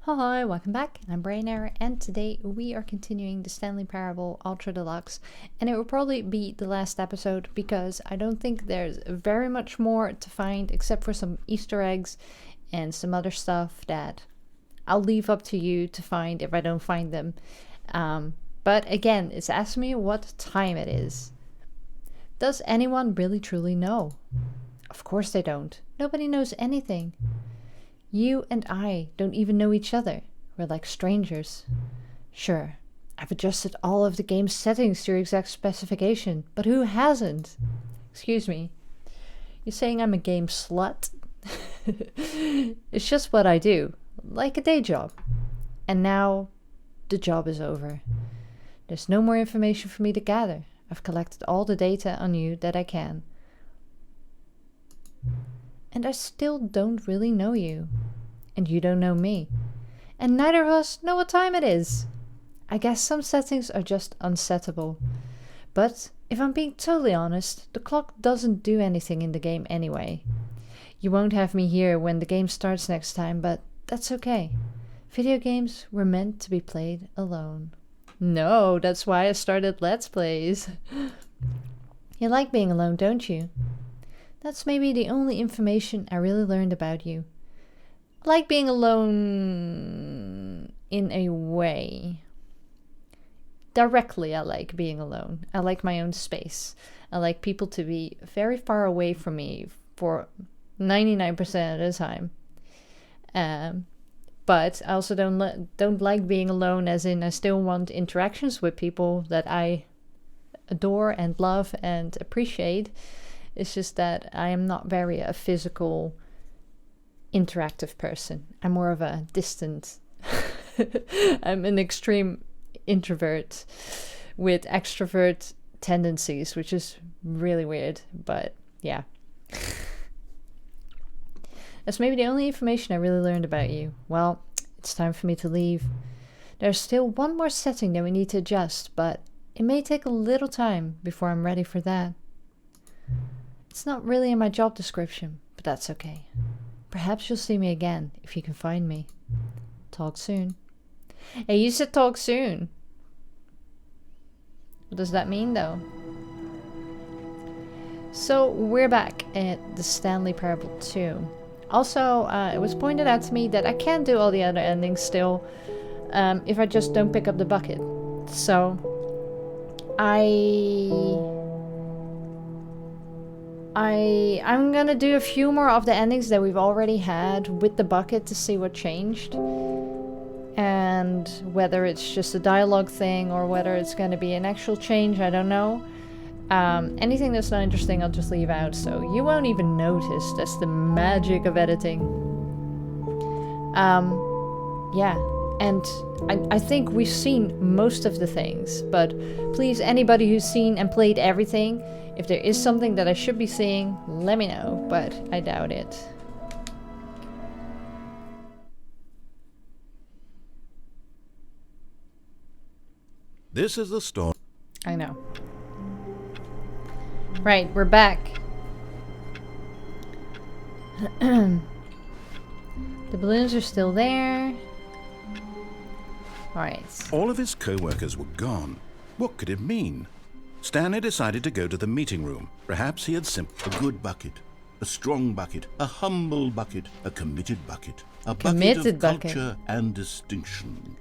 Hi, welcome back. I'm Brainerror, and today we are continuing the Stanley Parable Ultra Deluxe, and it will probably be the last episode because I don't think there's very much more to find except for some Easter eggs and some other stuff that I'll leave up to you to find if I don't find them. But again, it's asking me what time it is. Does anyone really truly know? Of course they don't. Nobody knows anything. You and I don't even know each other. We're like strangers. Sure, I've adjusted all of the game's settings to your exact specification, but who hasn't? Excuse me. You're saying I'm a game slut? It's just what I do, like a day job. And now, the job is over. There's no more information for me to gather. I've collected all the data on you that I can. And I still don't really know you. And you don't know me. And neither of us know what time it is. I guess some settings are just unsettable. But if I'm being totally honest, the clock doesn't do anything in the game anyway. You won't have me here when the game starts next time, but that's okay. Video games were meant to be played alone. No, that's why I started Let's Plays. You like being alone, don't you? That's maybe the only information I really learned about you. I like being alone in a way. Directly, I like being alone. I like my own space. I like people to be very far away from me for 99% of the time. But I also don't like being alone, as in I still want interactions with people that I adore and love and appreciate. It's just that I am not very a physical, interactive person. I'm more of a distant. I'm an extreme introvert with extrovert tendencies, which is really weird. But yeah. That's maybe the only information I really learned about you. Well, it's time for me to leave. There's still one more setting that we need to adjust, but it may take a little time before I'm ready for that. It's not really in my job description, but that's okay. Perhaps you'll see me again if you can find me. Talk soon. Hey, you said talk soon. What does that mean, though? So, we're back at the Stanley Parable 2. Also, it was pointed out to me that I can do all the other endings still if I just don't pick up the bucket. So, I'm gonna do a few more of the endings that we've already had with the bucket to see what changed. And whether it's just a dialogue thing or whether it's gonna be an actual change, I don't know. Anything that's not interesting I'll just leave out, so you won't even notice. That's the magic of editing. Yeah, and I think we've seen most of the things, but please, anybody who's seen and played everything, if there is something that I should be seeing, let me know, but I doubt it. This is the story. I know. Right, we're back. The balloons are still there. Alright. All of his co-workers were gone. What could it mean? Stanley decided to go to the meeting room. Perhaps he had simply a good bucket, a strong bucket, a humble bucket, a committed bucket, a bucket of culture and distinction.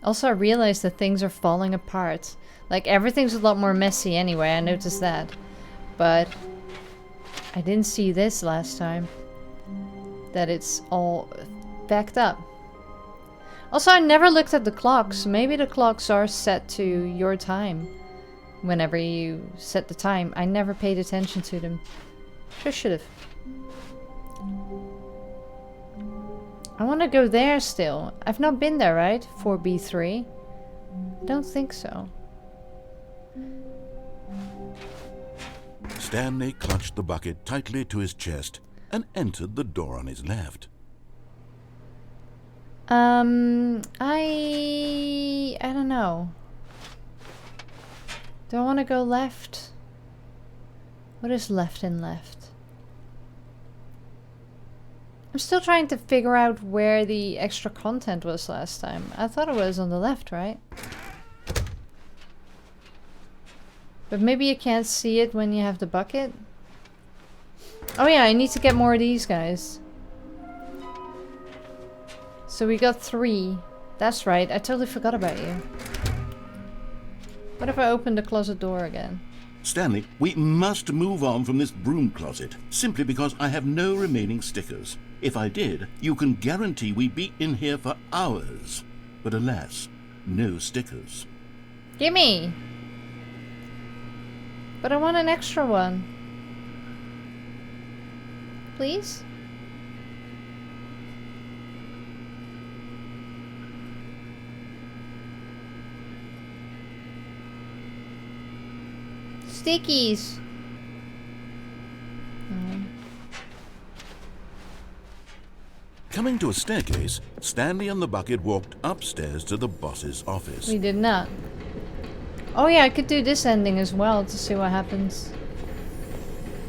Also, I realized that things are falling apart. Like, everything's a lot more messy anyway, I noticed that. But I didn't see this last time. That it's all backed up. Also, I never looked at the clocks. Maybe the clocks are set to your time. Whenever you set the time. I never paid attention to them. Sure should've. I want to go there still. I've not been there, right? 4B3? Don't think so. Stanley clutched the bucket tightly to his chest and entered the door on his left. I don't know. Do I want to go left? What is left and left? I'm still trying to figure out where the extra content was last time. I thought it was on the left, right? But maybe you can't see it when you have the bucket. Oh yeah, I need to get more of these guys. So we got 3. That's right, I totally forgot about you. What if I open the closet door again? Stanley, we must move on from this broom closet, simply because I have no remaining stickers. If I did, you can guarantee we'd be in here for hours. But alas, no stickers. Gimme! But I want an extra one. Please? Stickies! Coming to a staircase, Stanley and the bucket walked upstairs to the boss's office. We did not. Oh yeah, I could do this ending as well to see what happens.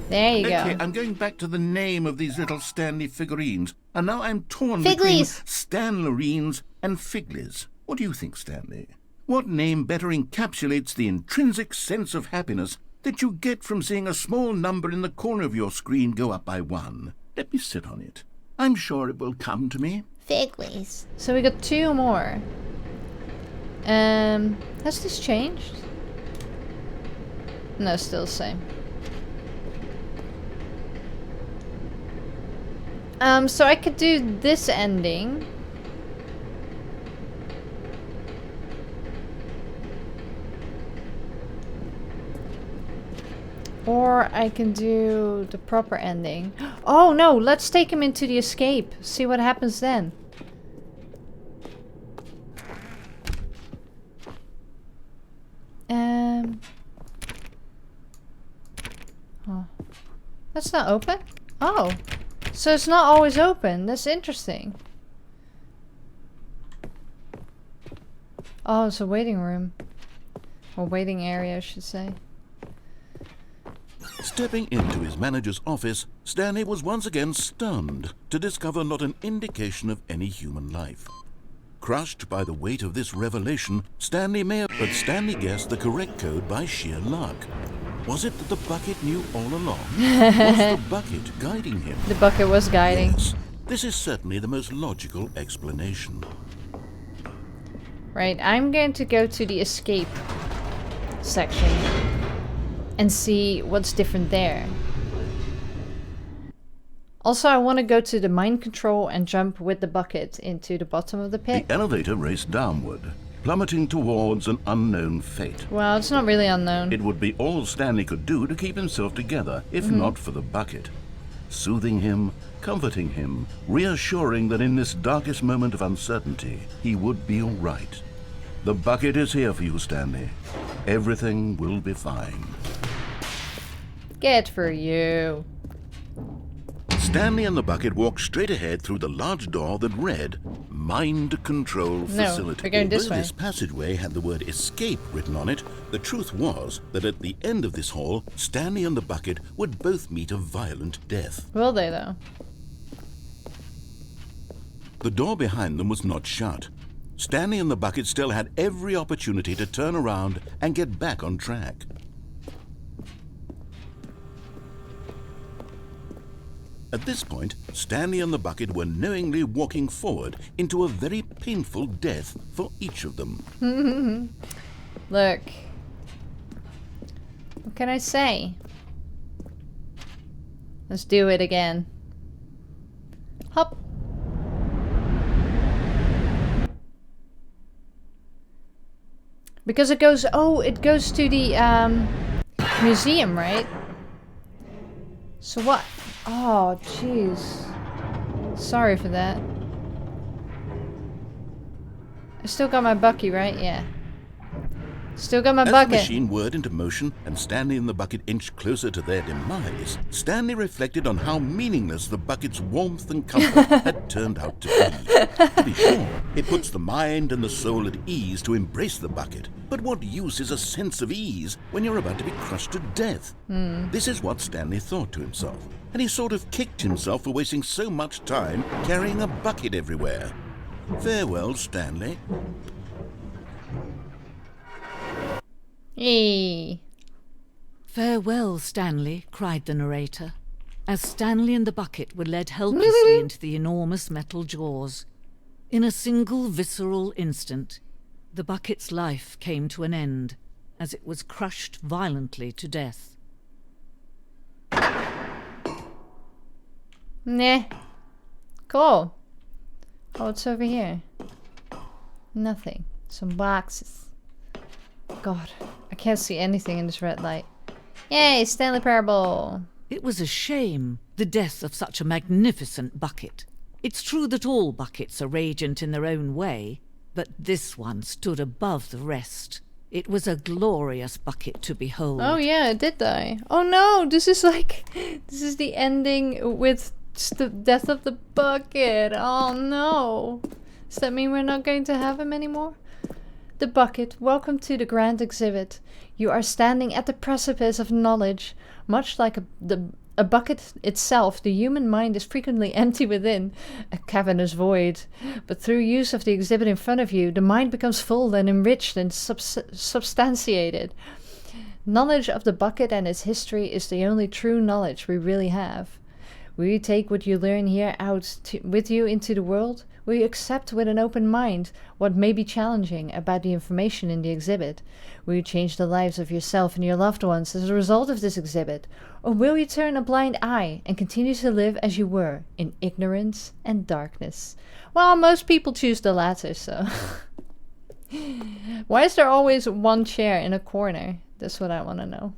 There you Okay, go. I'm going back to the name of these little Stanley figurines, and now I'm torn between Stanlerines and Figlies. What do you think, Stanley? What name better encapsulates the intrinsic sense of happiness that you get from seeing a small number in the corner of your screen go up by 1? Let me sit on it. I'm sure it will come to me. Figlies. So we got 2 more. Has this changed? No, still the same. So I could do this ending. Or I can do the proper ending. Oh no, let's take him into the escape. See what happens then. Oh. That's not open? Oh. So it's not always open. That's interesting. Oh, it's a waiting room. Or waiting area, I should say. Stepping into his manager's office, Stanley was once again stunned to discover not an indication of any human life. Crushed by the weight of this revelation, Stanley guessed the correct code by sheer luck. Was it that the bucket knew all along? Was the bucket guiding him? The bucket was guiding. Yes, this is certainly the most logical explanation. Right, I'm going to go to the escape section and see what's different there. Also, I want to go to the mind control and jump with the bucket into the bottom of the pit. The elevator raced downward, plummeting towards an unknown fate. Well, it's not really unknown. It would be all Stanley could do to keep himself together, if not for the bucket. Soothing him, comforting him, reassuring that in this darkest moment of uncertainty, he would be all right. The bucket is here for you, Stanley. Everything will be fine. Good for you. Stanley and the bucket walked straight ahead through the large door that read Mind Control Facility. We're going this way. This passageway had the word escape written on it, the truth was that at the end of this hall, Stanley and the bucket would both meet a violent death. Will they, though? The door behind them was not shut. Stanley and the bucket still had every opportunity to turn around and get back on track. At this point, Stanley and the bucket were knowingly walking forward into a very painful death for each of them. Look. What can I say? Let's do it again. Hop. Because it goes, it goes to the museum, right? So what? Oh, jeez. Sorry for that. I still got my bucket, right? Yeah. Still got my bucket. As the machine whirred into motion and Stanley and the bucket inched closer to their demise, Stanley reflected on how meaningless the bucket's warmth and comfort had turned out to be. To be sure, It puts the mind and the soul at ease to embrace the bucket. But what use is a sense of ease when you're about to be crushed to death? This is what Stanley thought to himself, and he sort of kicked himself for wasting so much time carrying a bucket everywhere. Farewell, Stanley. Hey. "Farewell, Stanley," cried the narrator, as Stanley and the bucket were led helplessly into the enormous metal jaws. In a single visceral instant, the bucket's life came to an end, as it was crushed violently to death. Nah. Cool. Oh, what's over here? Nothing. Some boxes. God, I can't see anything in this red light. Yay, Stanley Parable! It was a shame, the death of such a magnificent bucket. It's true that all buckets are radiant in their own way, but this one stood above the rest. It was a glorious bucket to behold. Oh yeah, it did die. Oh no, this is the ending with the death of the bucket. Oh no. Does that mean we're not going to have him anymore? The bucket, welcome to the grand exhibit. You are standing at the precipice of knowledge. Much like a bucket itself, the human mind is frequently empty within, a cavernous void. But through use of the exhibit in front of you, the mind becomes full and enriched and substantiated. Knowledge of the bucket and its history is the only true knowledge we really have. Will you take what you learn here with you into the world? Will you accept with an open mind what may be challenging about the information in the exhibit? Will you change the lives of yourself and your loved ones as a result of this exhibit? Or will you turn a blind eye and continue to live as you were, in ignorance and darkness? Well, most people choose the latter, so... Why is there always one chair in a corner? That's what I want to know.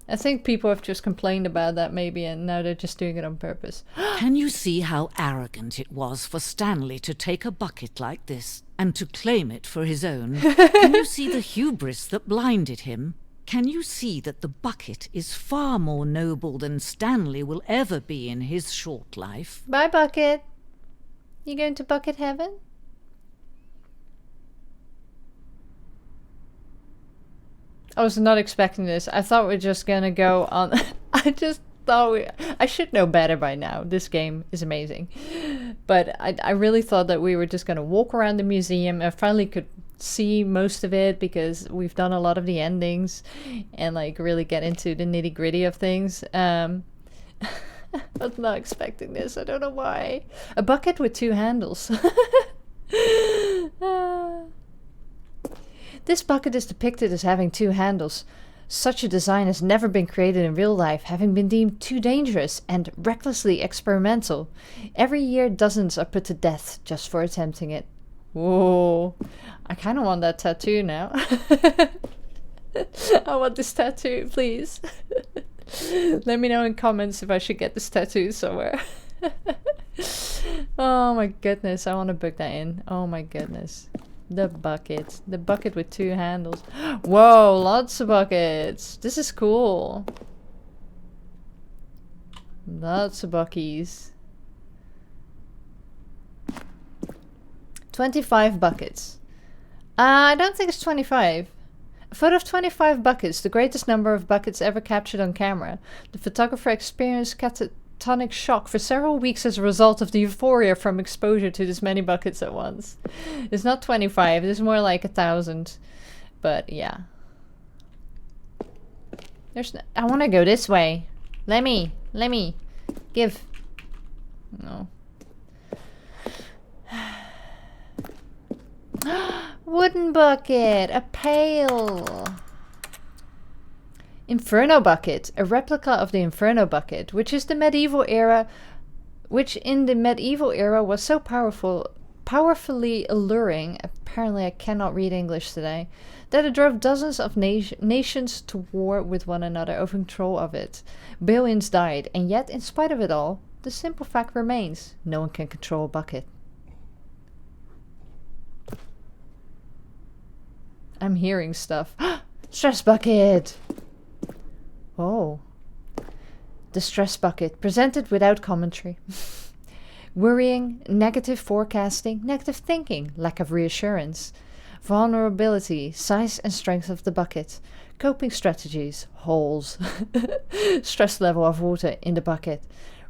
I think people have just complained about that maybe, and now they're just doing it on purpose. Can you see how arrogant it was for Stanley to take a bucket like this and to claim it for his own? Can you see the hubris that blinded him? Can you see that the bucket is far more noble than Stanley will ever be in his short life? Bye, Bucket. You going to Bucket Heaven? I was not expecting this. I thought we were just gonna go on... I should know better by now. This game is amazing. But I really thought that we were just gonna walk around the museum. I finally could see most of it because we've done a lot of the endings and like really get into the nitty gritty of things. I was not expecting this. I don't know why. A bucket with two handles. This bucket is depicted as having two handles. Such a design has never been created in real life, having been deemed too dangerous and recklessly experimental. Every year, dozens are put to death just for attempting it. Whoa. I kind of want that tattoo now. I want this tattoo, please. Let me know in comments if I should get this tattoo somewhere. Oh my goodness, I want to book that in. Oh my goodness. The bucket with two handles. Whoa, lots of buckets. This is cool. Lots of buckies. 25 buckets. I don't think it's 25. A photo of 25 buckets, the greatest number of buckets ever captured on camera. The photographer experienced catatonic shock for several weeks as a result of the euphoria from exposure to this many buckets at once. It's not 25, it's more like 1,000. But yeah. I want to go this way. Let me. Give. No. Wooden bucket, a pail. Inferno bucket, a replica of the Inferno bucket, which in the medieval era was so powerfully alluring, apparently I cannot read English today, that it drove dozens of nations to war with one another over control of it. Billions died, and yet, in spite of it all, the simple fact remains: no one can control a bucket. I'm hearing stuff. Stress bucket! Oh. The stress bucket, presented without commentary. Worrying, negative forecasting, negative thinking, lack of reassurance. Vulnerability, size and strength of the bucket. Coping strategies, holes. Stress level of water in the bucket.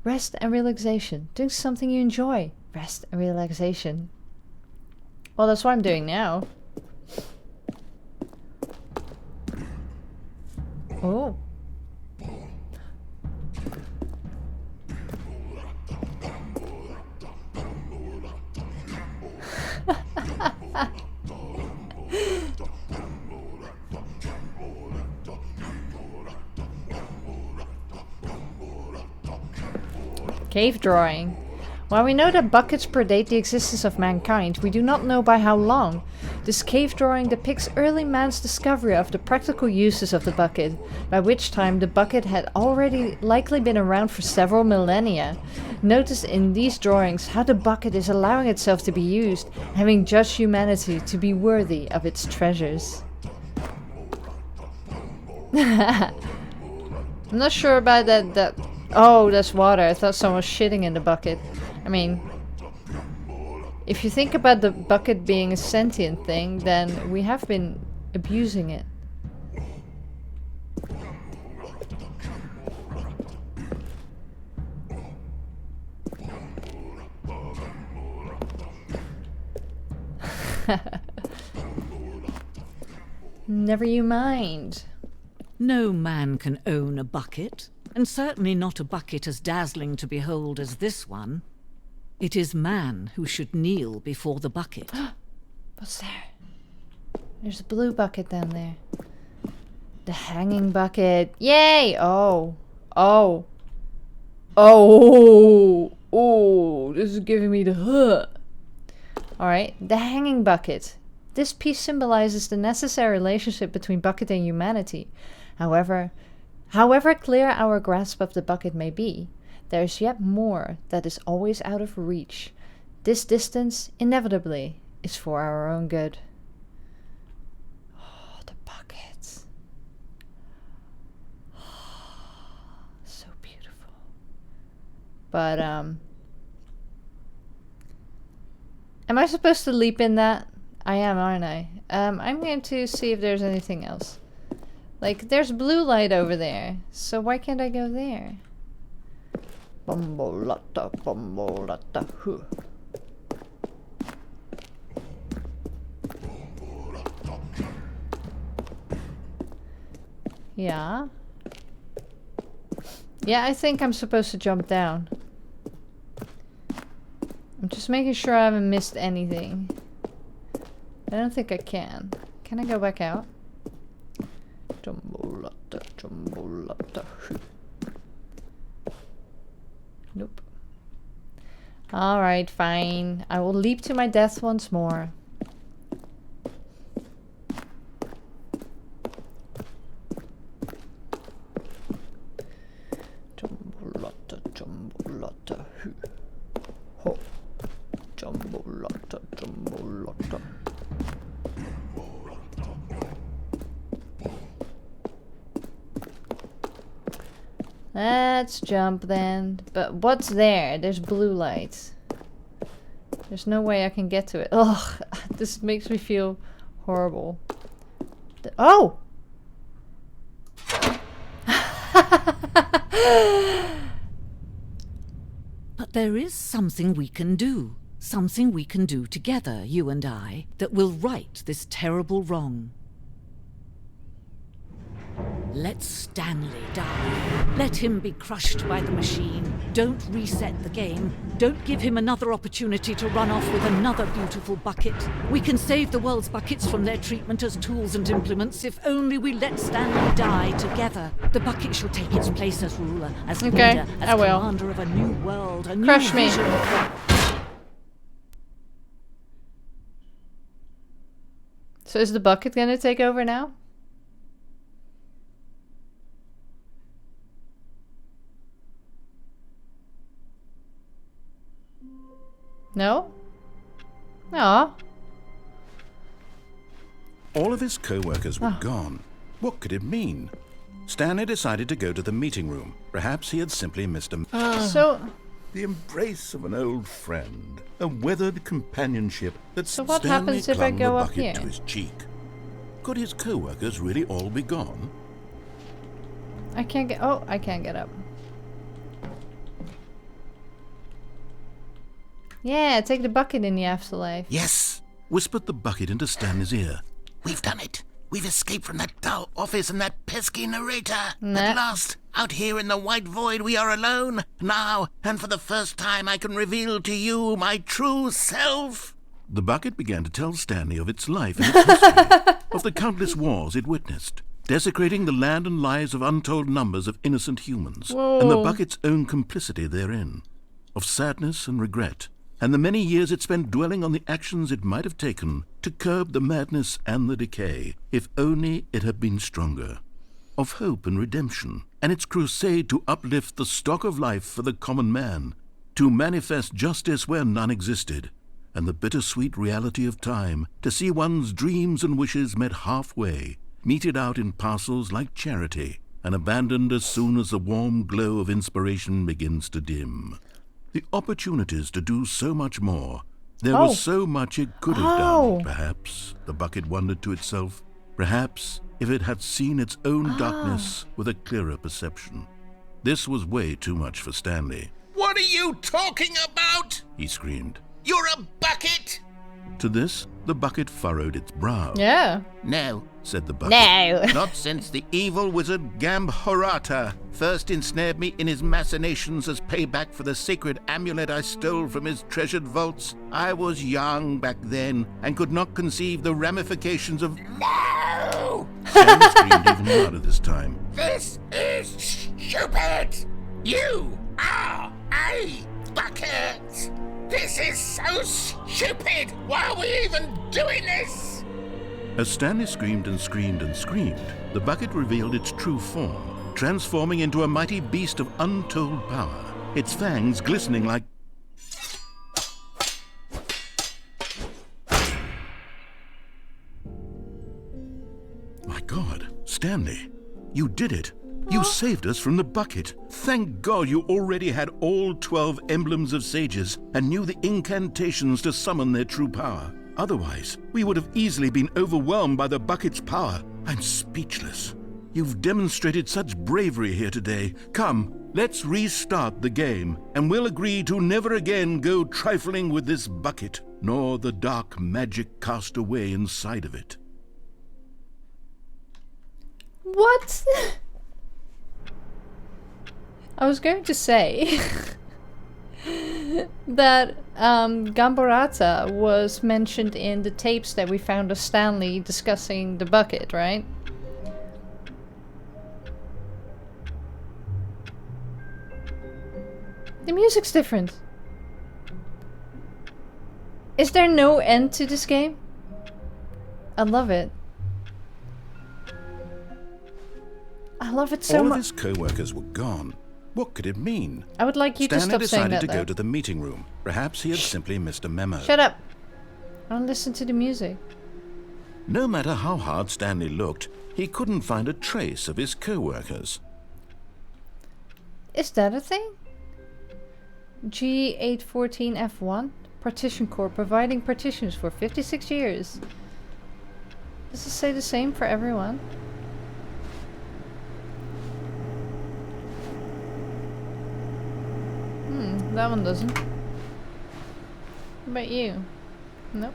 Rest and relaxation, doing something you enjoy. Rest and relaxation. Well, that's what I'm doing now. Oh. Cave drawing. While we know that buckets predate the existence of mankind, we do not know by how long. This cave drawing depicts early man's discovery of the practical uses of the bucket, by which time the bucket had already likely been around for several millennia. Notice in these drawings how the bucket is allowing itself to be used, having judged humanity to be worthy of its treasures. I'm not sure about that. Oh, that's water. I thought someone was shitting in the bucket. I mean, if you think about the bucket being a sentient thing, then we have been abusing it. Never you mind. No man can own a bucket, and certainly not a bucket as dazzling to behold as this one. It is man who should kneel before the bucket. What's there? There's a blue bucket down there. The hanging bucket. Yay! Oh. Oh. Oh. Oh. This is giving me the huh. Alright, the hanging bucket. This piece symbolizes the necessary relationship between bucket and humanity. However clear our grasp of the bucket may be, there is yet more that is always out of reach. This distance, inevitably, is for our own good. Oh, the buckets. Oh, so beautiful. But, am I supposed to leap in that? I am, aren't I? I'm going to see if there's anything else. Like, there's blue light over there, so why can't I go there? Bumbolata, bumbolata, huh. Yeah. Yeah, I think I'm supposed to jump down. I'm just making sure I haven't missed anything. I don't think I can. Can I go back out? Jumbolata, jumbolata. Nope. Alright, fine. I will leap to my death once more. Jumbolata, jumbolata. Ho. Jumbolata, jumbolata. Let's jump then. But what's there? There's blue lights. There's no way I can get to it. Ugh, this makes me feel horrible. Oh! But there is something we can do. Something we can do together, you and I, that will right this terrible wrong. Let Stanley die. Let him be crushed by the machine. Don't reset the game. Don't give him another opportunity to run off with another beautiful bucket. We can save the world's buckets from their treatment as tools and implements if only we let Stanley die together. The bucket shall take its place as ruler, as leader, as commander of a new world, a new vision. So is the bucket gonna take over now? No? Aw. All of his co-workers were gone. What could it mean? Stanley decided to go to the meeting room. Perhaps he had simply missed a... So... The embrace of an old friend, a weathered companionship that So what Stanley happens if I clung go the up bucket here? to his cheek. Could his co-workers really all be gone? I can't get... Oh, I can't get up. Yeah, take the bucket in the afterlife. Yes, whispered the bucket into Stanley's ear. We've done it. We've escaped from that dull office and that pesky narrator. Nah. At last, out here in the white void, we are alone. Now, and for the first time, I can reveal to you my true self. The bucket began to tell Stanley of its life and its history, of the countless wars it witnessed, desecrating the land and lives of untold numbers of innocent humans, and the Whoa. bucket's own complicity therein, of sadness and regret, and the many years it spent dwelling on the actions it might have taken to curb the madness and the decay, if only it had been stronger, of hope and redemption, and its crusade to uplift the stock of life for the common man, to manifest justice where none existed, and the bittersweet reality of time, to see one's dreams and wishes met halfway, meted out in parcels like charity, and abandoned as soon as the warm glow of inspiration begins to dim. The opportunities to do so much more. There Oh. was so much it could have Oh. done, perhaps, the bucket wondered to itself. Perhaps, if it had seen its own darkness with a clearer perception. This was way too much for Stanley. What are you talking about? He screamed. You're a bucket. To this, the bucket furrowed its brow. Yeah. No, Said the bucket. No. not since the evil wizard Gambhorata first ensnared me in his machinations as payback for the sacred amulet I stole from his treasured vaults. I was young back then and could not conceive the ramifications of... No! Stanley screamed even louder this time. This is stupid! You are a bucket! This is so stupid! Why are we even doing this? As Stanley screamed and screamed and screamed, the bucket revealed its true form, transforming into a mighty beast of untold power, its fangs glistening like... My God, Stanley, you did it. You saved us from the bucket. Thank God you already had all 12 emblems of sages and knew the incantations to summon their true power. Otherwise, we would have easily been overwhelmed by the bucket's power. I'm speechless. You've demonstrated such bravery here today. Come, let's restart the game, and we'll agree to never again go trifling with this bucket, nor the dark magic cast away inside of it. What? I was going to say that Gamborata was mentioned in the tapes that we found of Stanley discussing the bucket, right? The music's different. Is there no end to this game? I love it. I love it so All of much. his co-workers were gone. What could it mean? I would like you to Stanley stop saying decided that, to go though. to the meeting room. Perhaps he had simply missed a memo. Shut up. I don't listen to the music. No matter how hard Stanley looked, he couldn't find a trace of his co-workers. Is that a thing? G814F1? Partition Corps providing partitions for 56 years. Does it say the same for everyone? That one doesn't. What about you? Nope.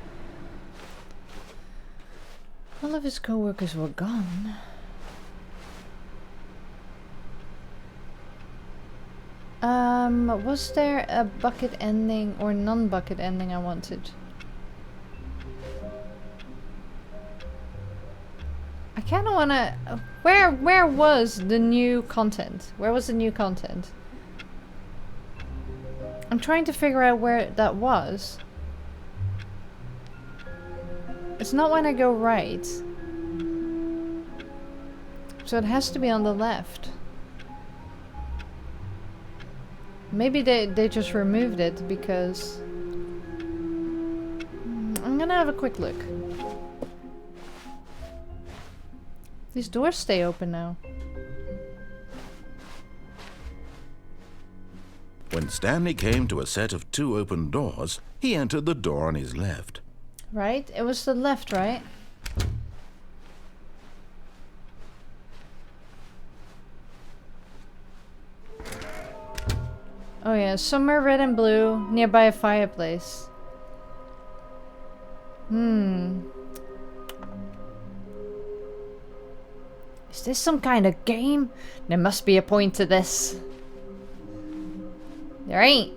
All of his co-workers were gone. Was there a bucket ending or non-bucket ending I wanted? I kind of want to... Where was the new content? Where was the new content? I'm trying to figure out where that was. It's not when I go right. So it has to be on the left. Maybe they just removed it because... I'm gonna have a quick look. These doors stay open now. When Stanley came to a set of 2 open doors, he entered the door on his left. Right? It was the left, right? Oh yeah, somewhere red and blue, nearby a fireplace. Is this some kind of game? There must be a point to this. There ain't.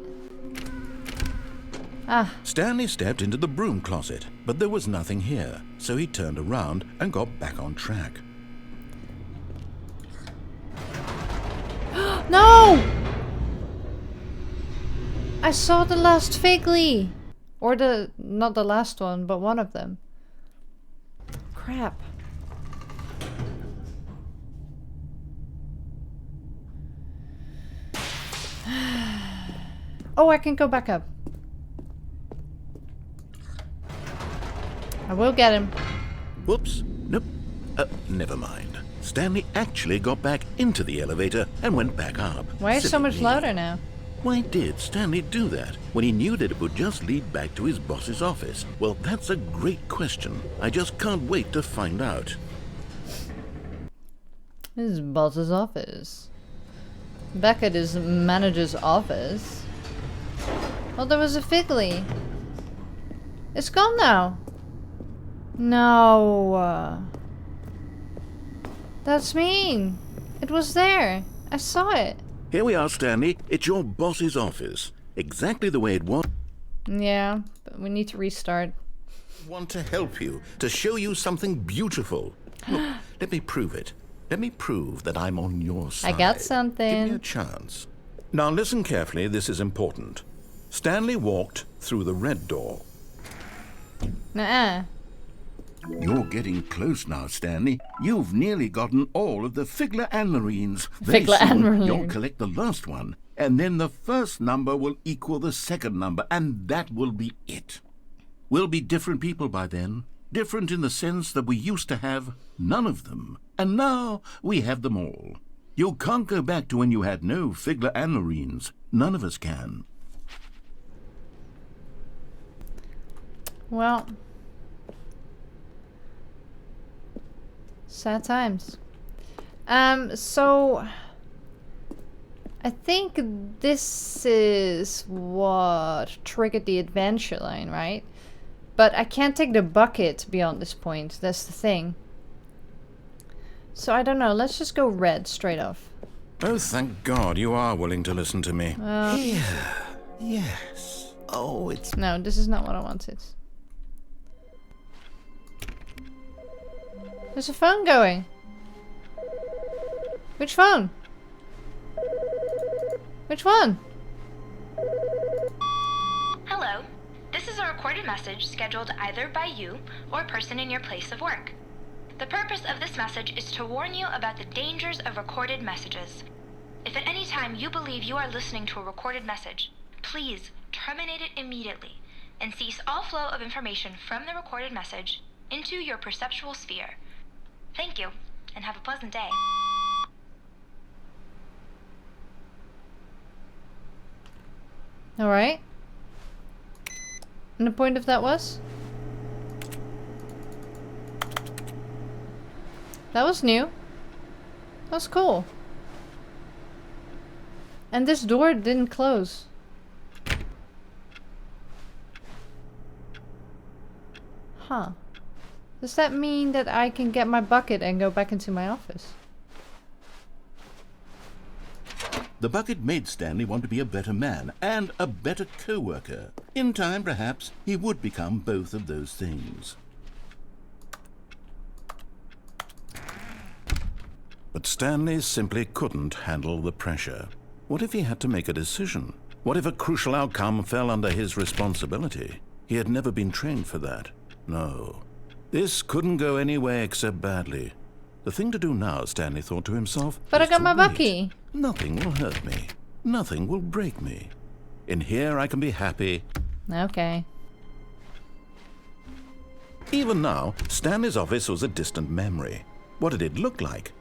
Ah. Stanley stepped into the broom closet, but there was nothing here, so he turned around and got back on track. No! I saw the last Figley! Or not the last one, but one of them. Crap. Oh, I can go back up. I will get him. Whoops. Nope. Never mind. Stanley actually got back into the elevator and went back up. Why is it so much louder now? Why did Stanley do that when he knew that it would just lead back to his boss's office? Well, that's a great question. I just can't wait to find out. His boss's office. Back at his manager's office. Oh, there was a Figley. It's gone now. No. That's mean. It was there. I saw it. Here we are, Stanley. It's your boss's office. Exactly the way it was. Yeah, but we need to restart. I want to help you, to show you something beautiful. Look, let me prove it. Let me prove that I'm on your side. I got something. Give me a chance. Now listen carefully, this is important. Stanley walked through the red door. Nuh-uh. You're getting close now, Stanley. You've nearly gotten all of the Figler and Marines. Very Figler and soon, Marines. you'll collect the last one, and then the first number will equal the second number, and that will be it. We'll be different people by then. Different in the sense that we used to have none of them, and now we have them all. You can't go back to when you had no Figler and Marines. None of us can. Well. Sad times. So I think this is what triggered the adventure line, right? But I can't take the bucket beyond this point. That's the thing. So I don't know. Let's just go red straight off. Oh, thank God you are willing to listen to me. Yeah. Yes. Oh, it's... No, this is not what I wanted. There's a phone going. Which phone? Which one? Hello. This is a recorded message scheduled either by you or a person in your place of work. The purpose of this message is to warn you about the dangers of recorded messages. If at any time you believe you are listening to a recorded message, please terminate it immediately and cease all flow of information from the recorded message into your perceptual sphere. Thank you, and have a pleasant day. Alright. And the point of that was? That was new. That was cool. And this door didn't close. Huh. Does that mean that I can get my bucket and go back into my office? The bucket made Stanley want to be a better man and a better co-worker. In time, perhaps, he would become both of those things. But Stanley simply couldn't handle the pressure. What if he had to make a decision? What if a crucial outcome fell under his responsibility? He had never been trained for that. No. This couldn't go any way except badly. The thing to do now, Stanley thought to himself, But I is got to my wait. bucky. Nothing will hurt me. Nothing will break me. In here I can be happy. Okay. Even now, Stanley's office was a distant memory. What did it look like?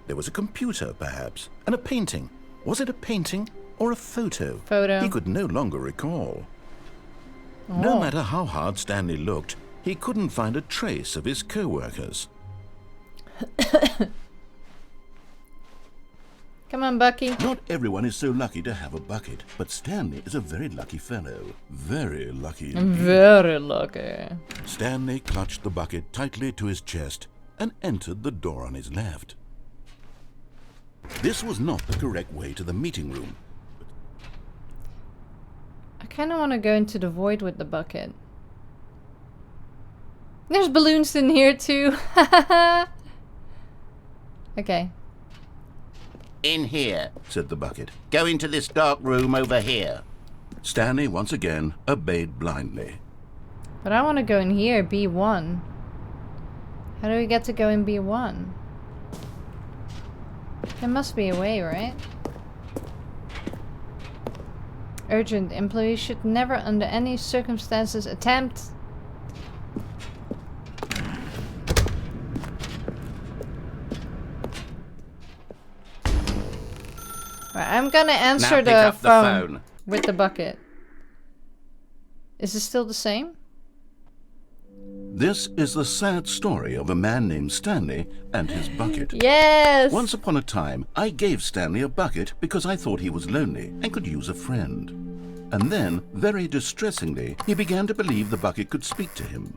There was a computer, perhaps, and a painting. Was it a painting? or a photo? Photo. He could no longer recall. Oh. No matter how hard Stanley looked, he couldn't find a trace of his co-workers. Come on, Bucky. Not everyone is so lucky to have a bucket, but Stanley is a very lucky fellow. Very lucky indeed. Very lucky. Stanley clutched the bucket tightly to his chest and entered the door on his left. This was not the correct way to the meeting room. I kind of want to go into the void with the bucket. There's balloons in here too. Okay. In here, said the bucket. Go into this dark room over here. Stanley once again obeyed blindly. But I want to go in here, B1. How do we get to go in B1? There must be a way, right? Urgent. Employees should never under any circumstances attempt... Right, I'm gonna answer Now pick up the phone. with the bucket. Is it still the same? This is the sad story of a man named Stanley and his bucket. Yes! Once upon a time, I gave Stanley a bucket because I thought he was lonely and could use a friend. And then, very distressingly, he began to believe the bucket could speak to him.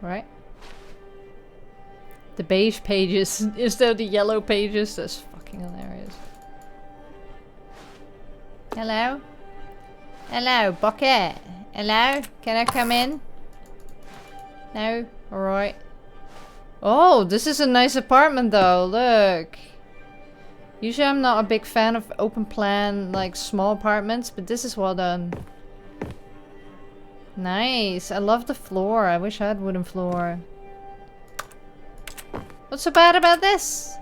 Right. The beige pages instead of the yellow pages. That's fucking hilarious. Hello? Hello, bucket. Hello? Can I come in? No? Alright. Oh, this is a nice apartment though. Look. Usually I'm not a big fan of open plan, like small apartments, but this is well done. Nice. I love the floor. I wish I had wooden floor. What's so bad about this?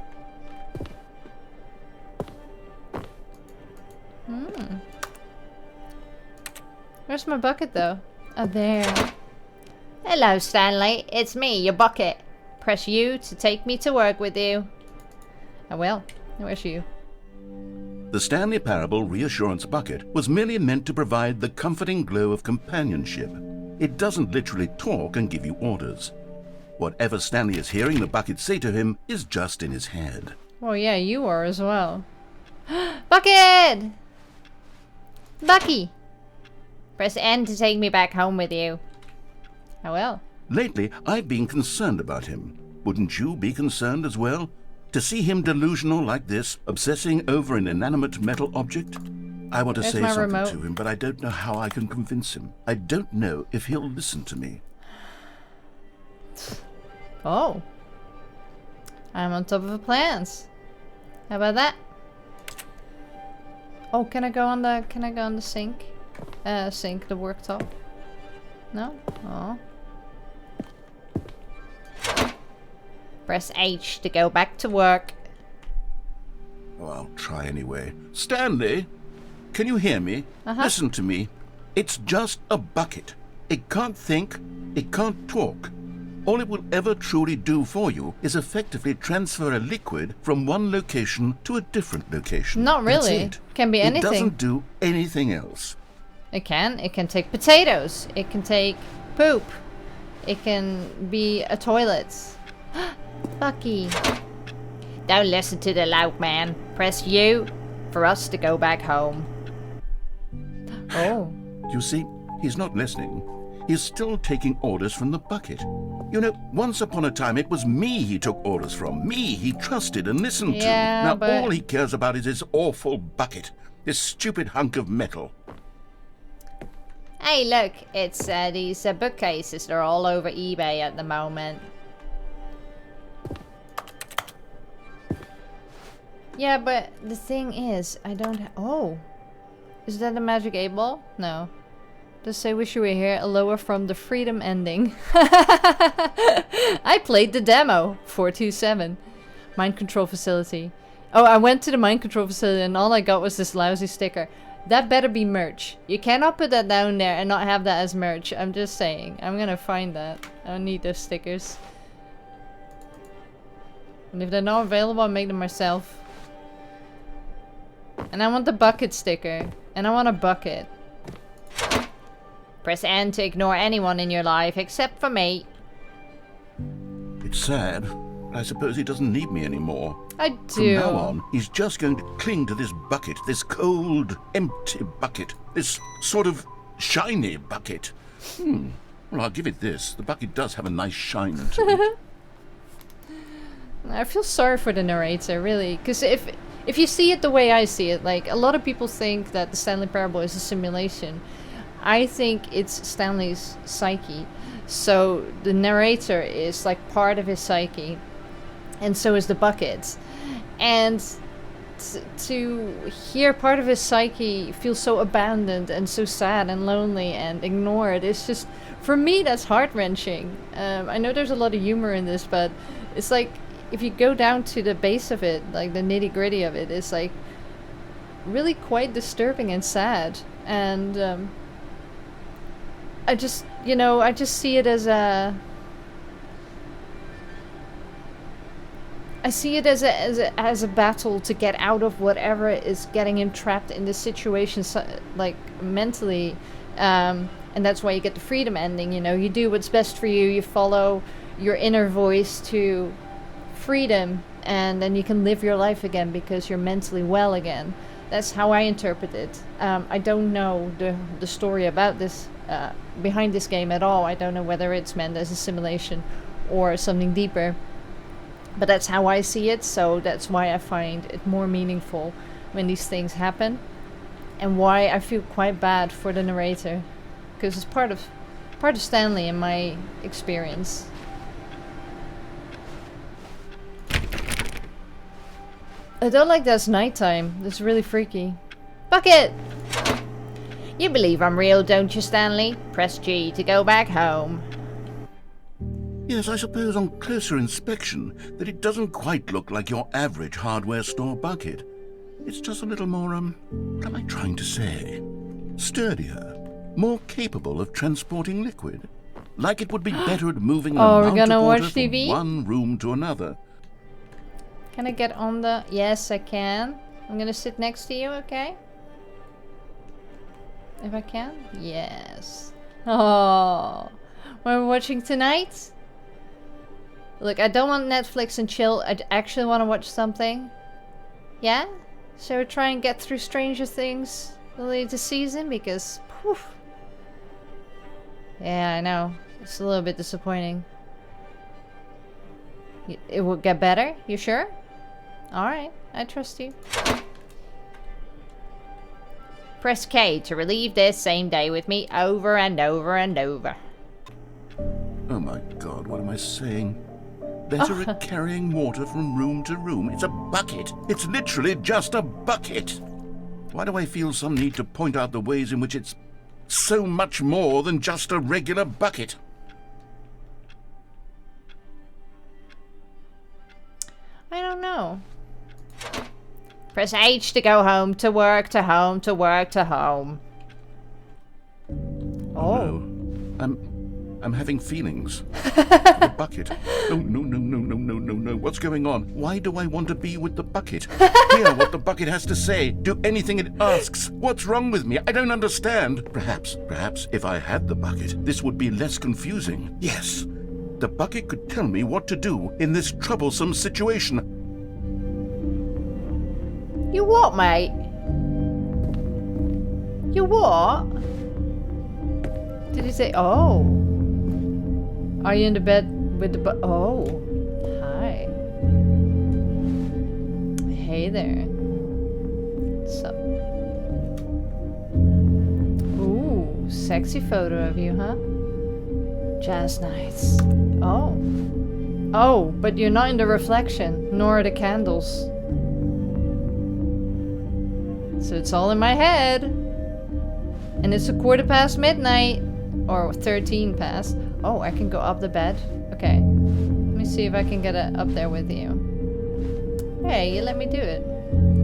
Where's my bucket though? Oh, there. Hello, Stanley. It's me, your bucket. Press U to take me to work with you. I will. Where's you? The Stanley Parable Reassurance Bucket was merely meant to provide the comforting glow of companionship. It doesn't literally talk and give you orders. Whatever Stanley is hearing the bucket say to him is just in his head. Oh yeah, you are as well. Bucket! Bucky! Press N to take me back home with you. I will. Lately, I've been concerned about him. Wouldn't you be concerned as well? To see him delusional like this, obsessing over an inanimate metal object? I want to There's say my something remote. to him, but I don't know how I can convince him. I don't know if he'll listen to me. Oh. I'm on top of the plans. How about that? Oh, can I go on the sink? Sink, the worktop. No? Oh. Press H to go back to work. Oh, I'll try anyway. Stanley, can you hear me? Listen to me. It's just a bucket. It can't think. It can't talk. All it will ever truly do for you is effectively transfer a liquid from one location to a different location. Not really. That's it. Can be anything. It doesn't do anything else. It can. It can take potatoes. It can take poop. It can be a toilet. Bucky. Don't listen to the loud man. Press U for us to go back home. Oh. You see, he's not listening. He's still taking orders from the bucket. You know, once upon a time it was me he took orders from. Me he trusted and listened to. Now but... all he cares about is his awful bucket. This stupid hunk of metal. Hey, look. It's these bookcases. They're all over eBay at the moment. Yeah, but the thing is, I don't... Oh. Is that a magic 8-ball? No. Just say wish you were here. Aloha from the Freedom ending. I played the demo. 427. Mind control facility. Oh, I went to the mind control facility and all I got was this lousy sticker. That better be merch. You cannot put that down there and not have that as merch. I'm just saying. I'm gonna find that. I don't need those stickers. And if they're not available, I'll make them myself. And I want the bucket sticker. And I want a bucket. Press N to ignore anyone in your life except for me. It's sad. I suppose he doesn't need me anymore. I From do. now on, he's just going to cling to this bucket, this cold, empty bucket, this sort of shiny bucket. Well, I'll give it this. The bucket does have a nice shine to it. I feel sorry for the narrator, really, because if you see it the way I see it, like, a lot of people think that the Stanley Parable is a simulation. I think it's Stanley's psyche. So the narrator is like part of his psyche, and so is the bucket. And to hear part of his psyche feel so abandoned and so sad and lonely and ignored, it's just, for me, that's heart-wrenching. I know there's a lot of humor in this, but it's like, if you go down to the base of it, like the nitty-gritty of it, it's like really quite disturbing and sad. And I just, you know, I just see it as a... I see it as a battle to get out of whatever is getting him trapped in this situation, like, mentally. And that's why you get the freedom ending, you know. You do what's best for you, you follow your inner voice to freedom, and then you can live your life again because you're mentally well again. That's how I interpret it. I don't know the story about this, behind this game at all. I don't know whether it's meant as a simulation or something deeper. But that's how I see it, so that's why I find it more meaningful when these things happen. And why I feel quite bad for the narrator. Because it's part of Stanley in my experience. I don't like that it's nighttime. It's really freaky. Bucket! You believe I'm real, don't you, Stanley? Press G to go back home. Yes, I suppose on closer inspection that it doesn't quite look like your average hardware store bucket. It's just a little more, what am I trying to say? Sturdier, more capable of transporting liquid. Like it would be better at moving an Oh, we're amount gonna of water watch from TV? one room to another. Can I get on the... Yes, I can. I'm gonna sit next to you, okay? If I can? Yes. Oh, we're watching tonight? Look, I don't want Netflix and chill. I actually want to watch something. Yeah? Shall we try and get through Stranger Things the latest season? Because, poof. Yeah, I know. It's a little bit disappointing. It will get better? You sure? Alright, I trust you. Press K to relive this same day with me over and over and over. Oh my God, what am I saying? Better at carrying water from room to room. It's a bucket. It's literally just a bucket. Why do I feel some need to point out the ways in which it's so much more than just a regular bucket? I don't know. Press H to go home, to work, to home, to work, to home. Oh. No. I'm having feelings. The bucket. Oh, no. What's going on? Why do I want to be with the bucket? Hear what the bucket has to say. Do anything it asks. What's wrong with me? I don't understand. Perhaps, if I had the bucket, this would be less confusing. Yes. The bucket could tell me what to do in this troublesome situation. You what, mate? You what? Did he say, oh? Are you in the bed with the oh. Hi. Hey there. What's up? Ooh, sexy photo of you, huh? Jazz nights. Oh. Oh, but you're not in the reflection, nor are the candles. So it's all in my head. And it's 1:15 midnight. Or 13 past. Oh, I can go up the bed. Okay. Let me see if I can get it up there with you. Hey, you let me do it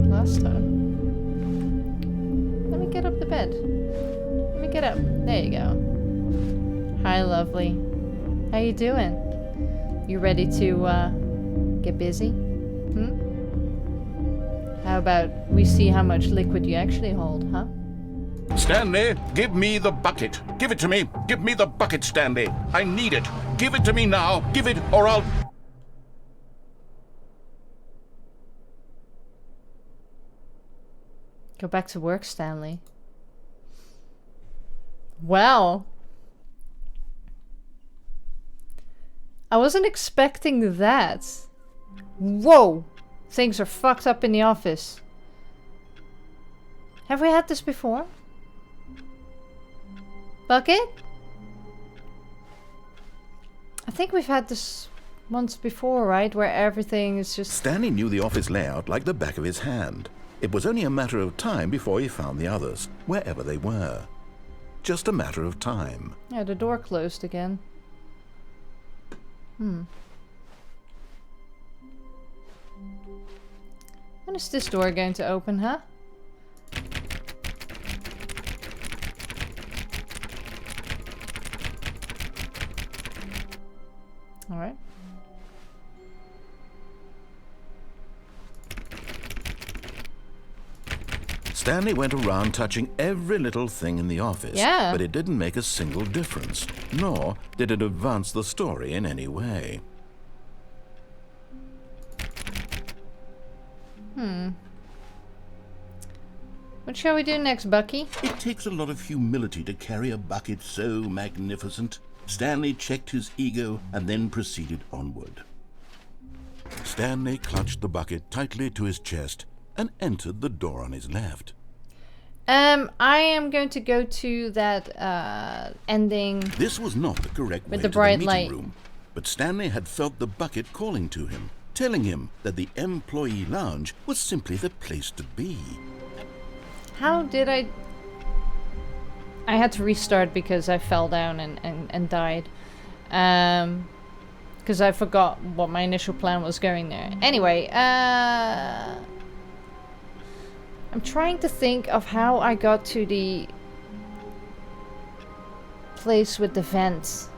last time. Let me get up the bed. Let me get up. There you go. Hi, lovely. How you doing? You ready to get busy? How about we see how much liquid you actually hold, huh? Stanley, give me the bucket. Give it to me. Give me the bucket, Stanley. I need it. Give it to me now. Give it, or I'll... Go back to work, Stanley. Well. I wasn't expecting that. Whoa! Things are fucked up in the office. Have we had this before? Bucket? I think we've had this once before, right? Where everything is just... Stanley knew the office layout like the back of his hand. It was only a matter of time before he found the others, wherever they were. Just a matter of time. Yeah, the door closed again. When is this door going to open, huh? Alright. Stanley went around touching every little thing in the office, Yeah. but it didn't make a single difference, nor did it advance the story in any way. What shall we do next, Bucky? It takes a lot of humility to carry a bucket so magnificent. Stanley checked his ego and then proceeded onward. Stanley clutched the bucket tightly to his chest and entered the door on his left. I am going to go to that ending. This was not the correct way With the to bright the meeting light. room, but Stanley had felt the bucket calling to him, telling him that the employee lounge was simply the place to be. How did I had to restart because I fell down and died. Because I forgot what my initial plan was going there. Anyway, I'm trying to think of how I got to the place with the vents.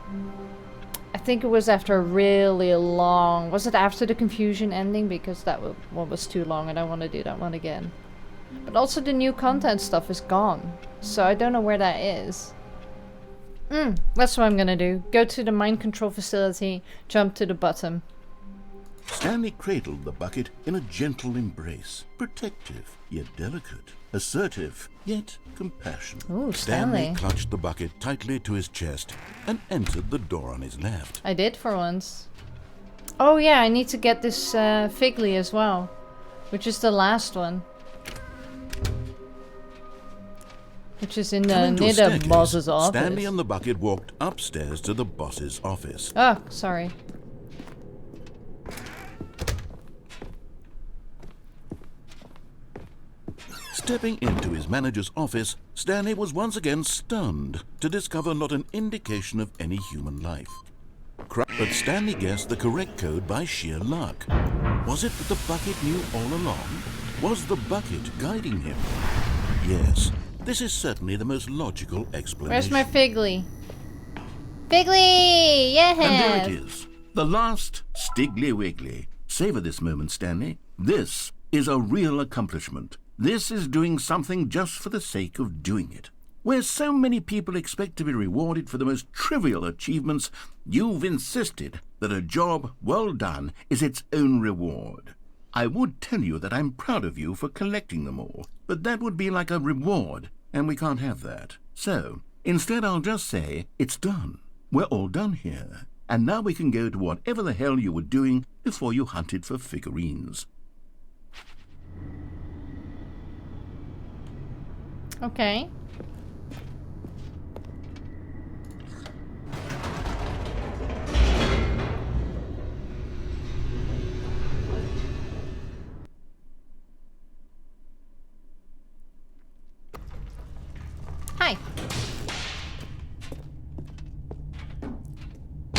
I think it was after a really long... Was it after the confusion ending? Because that one was too long and I want to do that one again. But also the new content stuff is gone. So I don't know where that is. That's what I'm gonna do. Go to the mind control facility, jump to the bottom. Stanley cradled the bucket in a gentle embrace, protective yet delicate, assertive yet compassionate. Ooh, Stanley. Clutched the bucket tightly to his chest and entered the door on his left. I did for once. Oh yeah, I need to get this Figley as well, which is the last one. Which is in the near the boss's office. Stanley and the bucket walked upstairs to the boss's office. Oh, sorry. Stepping into his manager's office, Stanley was once again stunned to discover not an indication of any human life. But Stanley guessed the correct code by sheer luck. Was it that the bucket knew all along? Was the bucket guiding him? Yes, this is certainly the most logical explanation. Where's my Figley? Figley! Yeah! And there it is. The last Stiggly Wiggly. Savor this moment, Stanley. This is a real accomplishment. This is doing something just for the sake of doing it. Where so many people expect to be rewarded for the most trivial achievements, you've insisted that a job well done is its own reward. I would tell you that I'm proud of you for collecting them all, but that would be like a reward, and we can't have that. So, instead I'll just say, it's done. We're all done here, and now we can go to whatever the hell you were doing before you hunted for figurines. Okay. Hi.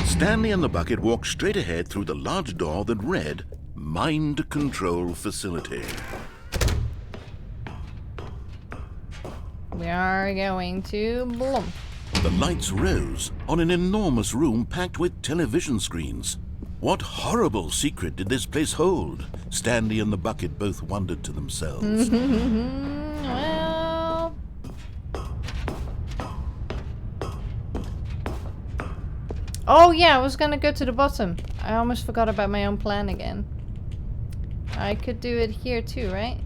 Stanley and the bucket walked straight ahead through the large door that read, Mind Control Facility. We are going to Bloom. The lights rose on an enormous room packed with television screens. What horrible secret did this place hold? Stanley and the bucket both wondered to themselves. Well... Oh yeah, I was gonna go to the bottom. I almost forgot about my own plan again. I could do it here too, right?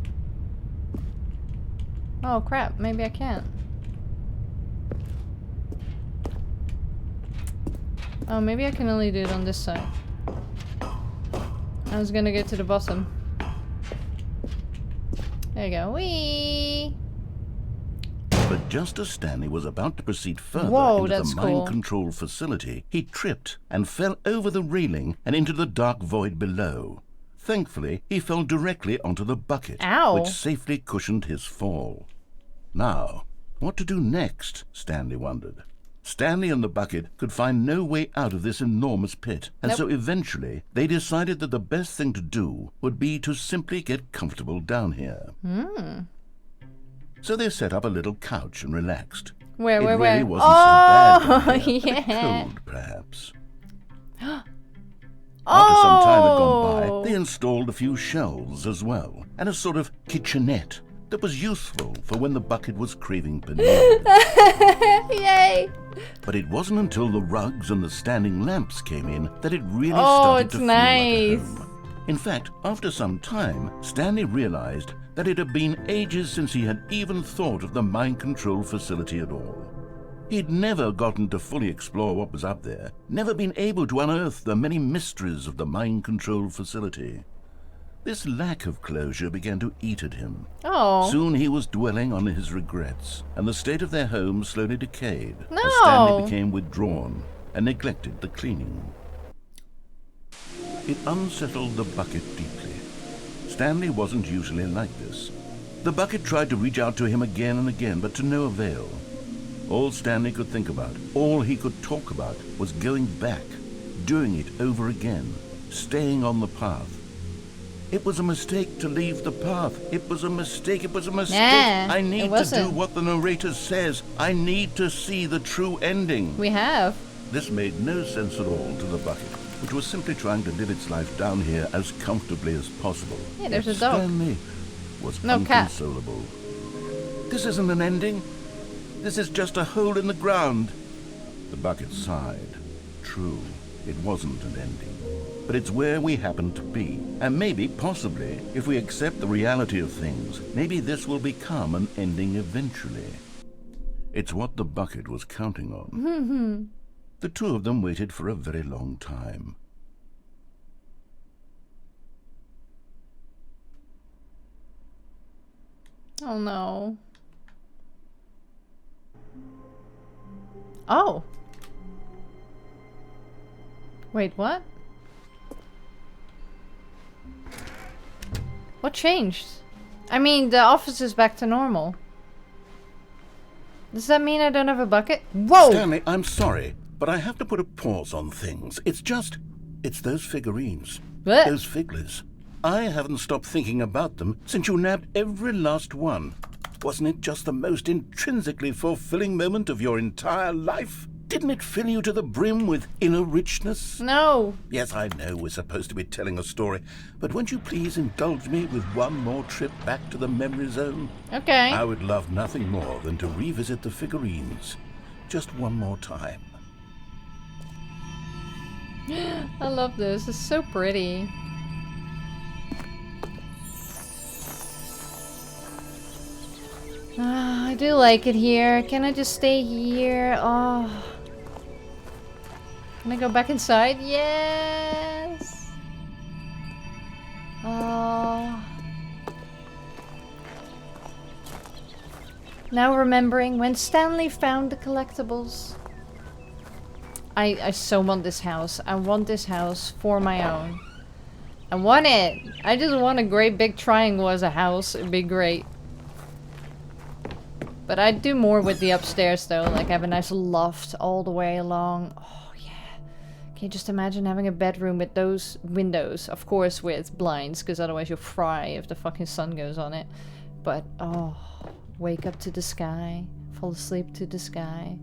Oh crap, maybe I can't. Oh, maybe I can only do it on this side. I was gonna get to the bottom. There you go. Whee! But just as Stanley was about to proceed further Whoa, into that's the mind cool. control facility, he tripped and fell over the railing and into the dark void below. Thankfully, he fell directly onto the bucket, Ow. which safely cushioned his fall. Now, what to do next? Stanley wondered. Stanley and the bucket could find no way out of this enormous pit, and Nope. so eventually they decided that the best thing to do would be to simply get comfortable down here. So they set up a little couch and relaxed. Where, It where, really where? wasn't so bad Oh, down here, but yeah. cold, perhaps. After some time had gone by, they installed a few shelves as well, and a sort of kitchenette that was useful for when the bucket was craving panini. Yay! But it wasn't until the rugs and the standing lamps came in that it really Oh, started it's to feel like a nice. home. In fact, after some time, Stanley realized that it had been ages since he had even thought of the mind control facility at all. He'd never gotten to fully explore what was up there, never been able to unearth the many mysteries of the mind control facility. This lack of closure began to eat at him. Oh. Soon he was dwelling on his regrets, and the state of their home slowly decayed No. as Stanley became withdrawn and neglected the cleaning. It unsettled the bucket deeply. Stanley wasn't usually like this. The bucket tried to reach out to him again and again, but to no avail. All Stanley could think about, all he could talk about, was going back, doing it over again, staying on the path. It was a mistake to leave the path. It was a mistake. It was a mistake. Nah, I it need to do wasn't. what the narrator says. I need to see the true ending. We have. This made no sense at all to the bucket, which was simply trying to live its life down here as comfortably as possible. Yeah, there's Yet a dog. Stanley was No cat. inconsolable. This isn't an ending. This is just a hole in the ground. The bucket sighed. True, it wasn't an ending. But it's where we happen to be. And maybe, possibly, if we accept the reality of things, maybe this will become an ending eventually. It's what the bucket was counting on. The two of them waited for a very long time. Oh no. Oh. Wait, what? What changed? I mean, the office is back to normal. Does that mean I don't have a bucket? Whoa! Stanley, I'm sorry, but I have to put a pause on things. It's those figurines. What? Those figglers. I haven't stopped thinking about them since you nabbed every last one. Wasn't it just the most intrinsically fulfilling moment of your entire life? Didn't it fill you to the brim with inner richness? No. Yes, I know we're supposed to be telling a story, but won't you please indulge me with one more trip back to the memory zone? Okay. I would love nothing more than to revisit the figurines. Just one more time. I love this. It's so pretty. Ah, I do like it here. Can I just stay here? Oh. Can I go back inside? Yes. Oh. Now remembering when Stanley found the collectibles. I so want this house. I want this house for my own. I want it. I just want a great big triangle as a house. It'd be great. But I'd do more with the upstairs though. Like have a nice loft all the way along. Oh yeah. Can you just imagine having a bedroom with those windows? Of course with blinds, because otherwise you'll fry if the fucking sun goes on it. But oh, wake up to the sky. Fall asleep to the sky.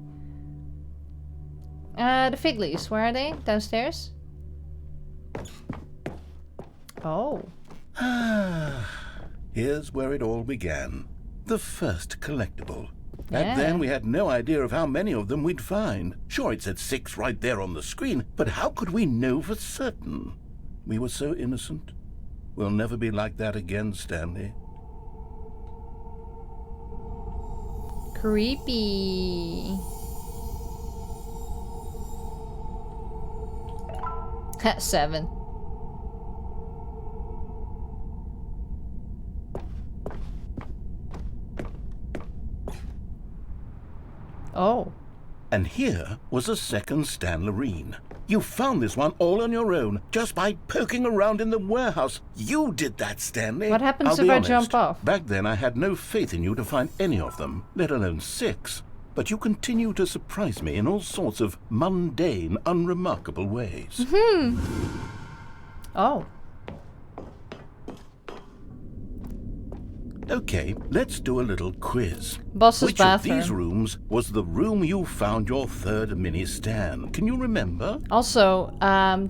The fig leaves, where are they? Downstairs? Oh. Here's where it all began. The first collectible. Back Yeah. then, we had no idea of how many of them we'd find. Sure, it said 6 right there on the screen, but how could we know for certain? We were so innocent. We'll never be like that again, Stanley. Creepy. 7. Oh. And here was a second Stanlerine. You found this one all on your own, just by poking around in the warehouse. You did that, Stanley. What happens I'll if be I honest, jump off? Back then, I had no faith in you to find any of them, let alone 6. But you continue to surprise me in all sorts of mundane, unremarkable ways. Oh. Okay, let's do a little quiz. Boss's Which bathroom. of these rooms was the room you found your third mini Stan? Can you remember? Also,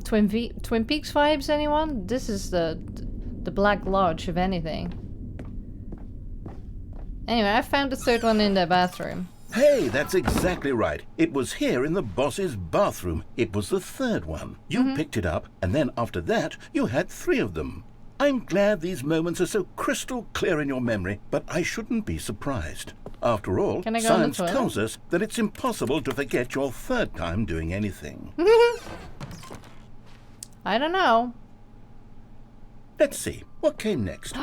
Twin Peaks vibes, anyone? This is the Black Lodge, if anything. Anyway, I found the third one in the bathroom. Hey, that's exactly right. It was here in the boss's bathroom. It was the third one. You picked it up, and then after that, you had 3 of them. I'm glad these moments are so crystal clear in your memory, but I shouldn't be surprised. After all, Can I go on the science toilet? tells us that it's impossible to forget your third time doing anything. I don't know. Let's see, what came next?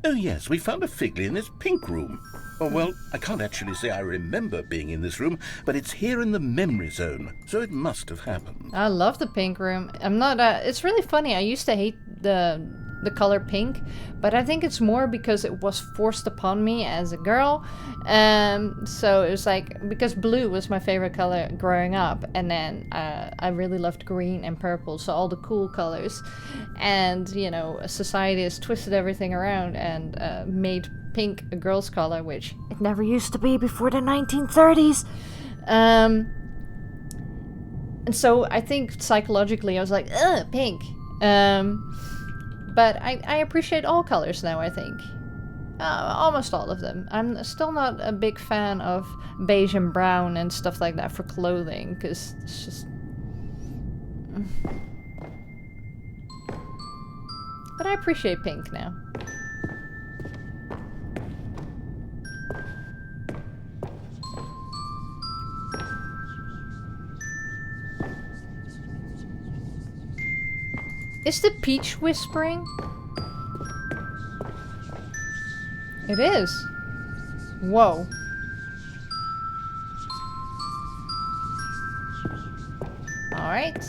Oh yes, we found a Figley in this pink room. Oh well, I can't actually say I remember being in this room, but it's here in the memory zone, so it must have happened. I love the pink room. I'm not. It's really funny. I used to hate the color pink, but I think it's more because it was forced upon me as a girl. So it was like because blue was my favorite color growing up, and then I really loved green and purple, so all the cool colors. And you know, society has twisted everything around and made pink a girl's color, which it never used to be before the 1930s. And so I think psychologically I was like, ugh, pink. But I appreciate all colors now, I think. Almost all of them. I'm still not a big fan of beige and brown and stuff like that for clothing, because it's just... But I appreciate pink now. Is the peach whispering? It is. Whoa. Alright.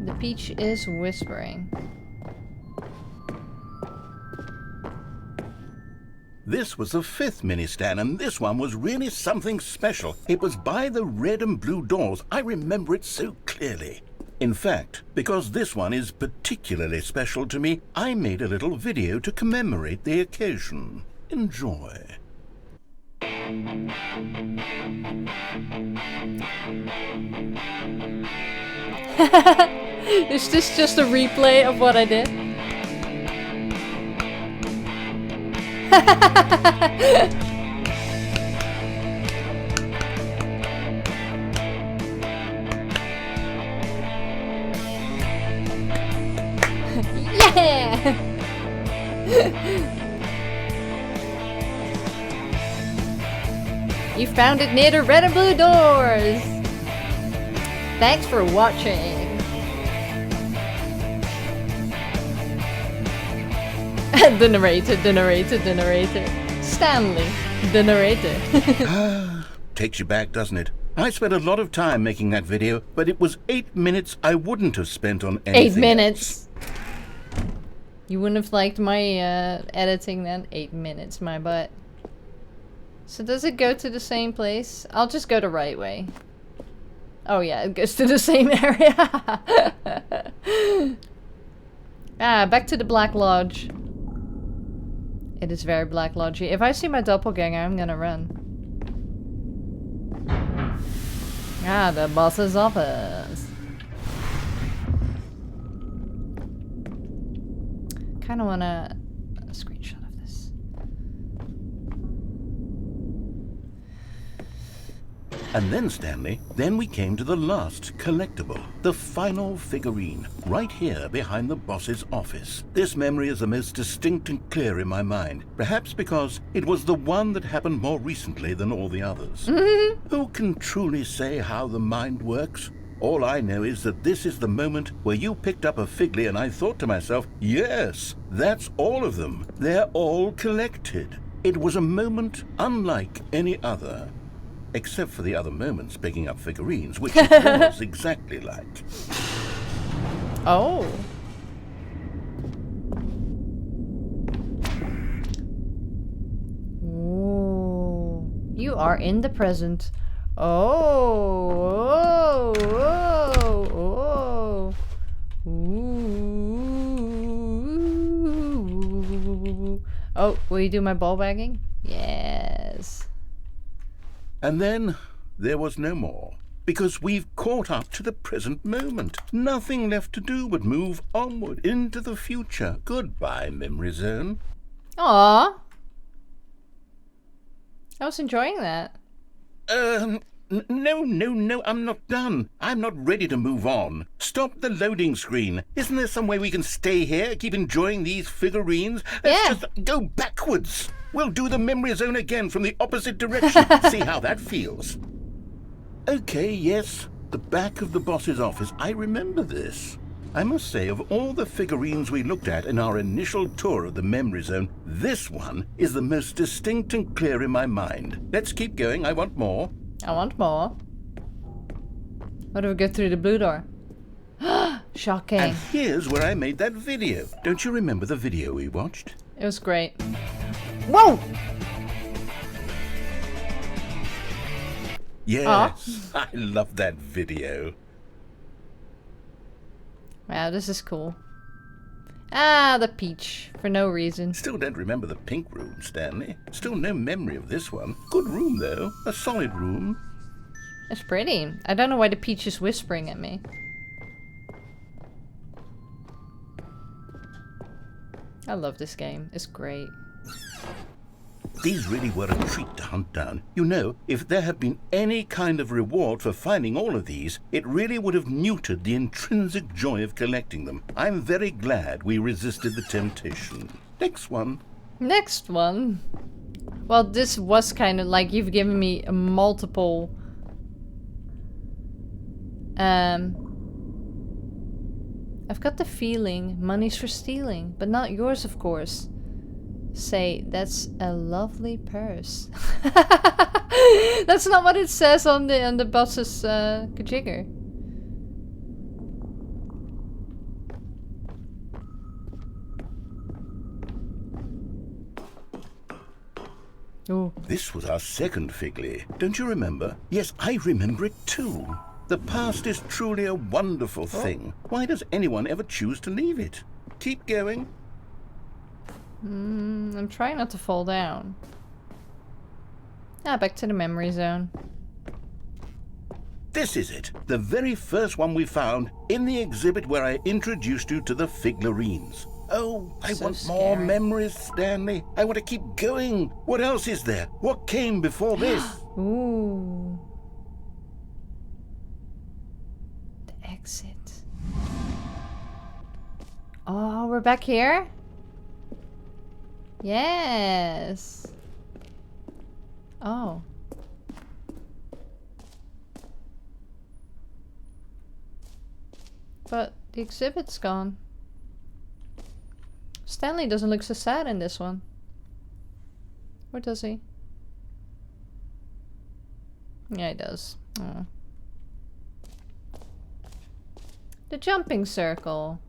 The peach is whispering. This was the 5th mini Stan, and this one was really something special. It was by the red and blue doors. I remember it so clearly. In fact, because this one is particularly special to me, I made a little video to commemorate the occasion. Enjoy. Is this just a replay of what I did? Yeah! You found it near the red and blue doors! Thanks for watching! The narrator. Stanley, the narrator. Takes you back, doesn't it? I spent a lot of time making that video, but it was 8 minutes I wouldn't have spent on anything 8 minutes. else. You wouldn't have liked my editing then? 8 minutes, my butt. So does it go to the same place? I'll just go the right way. Oh yeah, it goes to the same area. Back to the Black Lodge. It is very Black Lodgy. If I see my doppelganger, I'm gonna run. Ah, the boss's office. Kind of want a screenshot of this. And then, Stanley, then we came to the last collectible, the final figurine, right here behind the boss's office. This memory is the most distinct and clear in my mind, perhaps because it was the one that happened more recently than all the others. Who can truly say how the mind works? All I know is that this is the moment where you picked up a Figly and I thought to myself, yes, that's all of them. They're all collected. It was a moment unlike any other. Except for the other moments picking up figurines, which it was exactly like. Oh. Ooh. You are in the present. Oh. Oh. Oh. Ooh. Oh, will you do my ball bagging? Yes. And then there was no more, because we've caught up to the present moment. Nothing left to do but move onward into the future. Goodbye, Memory Zone. Aww. I was enjoying that. No, I'm not done. I'm not ready to move on. Stop the loading screen. Isn't there some way we can stay here, keep enjoying these figurines? Let's just go backwards. We'll do the memory zone again from the opposite direction. See how that feels. Okay, yes, the back of the boss's office. I remember this. I must say, of all the figurines we looked at in our initial tour of the memory zone, this one is the most distinct and clear in my mind. Let's keep going. I want more. I want more. What if we go through the blue door? Shocking. And here's where I made that video. Don't you remember the video we watched? It was great. Whoa! Yes, I love that video. Wow, this is cool. Ah, the peach. For no reason. Still don't remember the pink room, Stanley. Still no memory of this one. Good room, though. A solid room. It's pretty. I don't know why the peach is whispering at me. I love this game. It's great. These really were a treat to hunt down. You know, if there had been any kind of reward for finding all of these, it really would have neutered the intrinsic joy of collecting them. I'm very glad we resisted the temptation. Next one. Next one. Well, this was kind of like you've given me a multiple... I've got the feeling money's for stealing, but not yours, of course. Say, that's a lovely purse. That's not what it says on the boss's kajigger. Ooh. This was our second Figly. Don't you remember? Yes, I remember it too. The past is truly a wonderful thing. Why does anyone ever choose to leave it? Keep going. I'm trying not to fall down. Ah, back to the memory zone. This is it. The very first one we found in the exhibit where I introduced you to the figurines. Oh, I So want more scary. memories, Stanley. I want to keep going. What else is there? What came before this? Ooh. The exit. Oh, we're back here? Yes. Oh. But the exhibit's gone. Stanley doesn't look so sad in this one. Or does he? Yeah, he does. Oh. The jumping circle.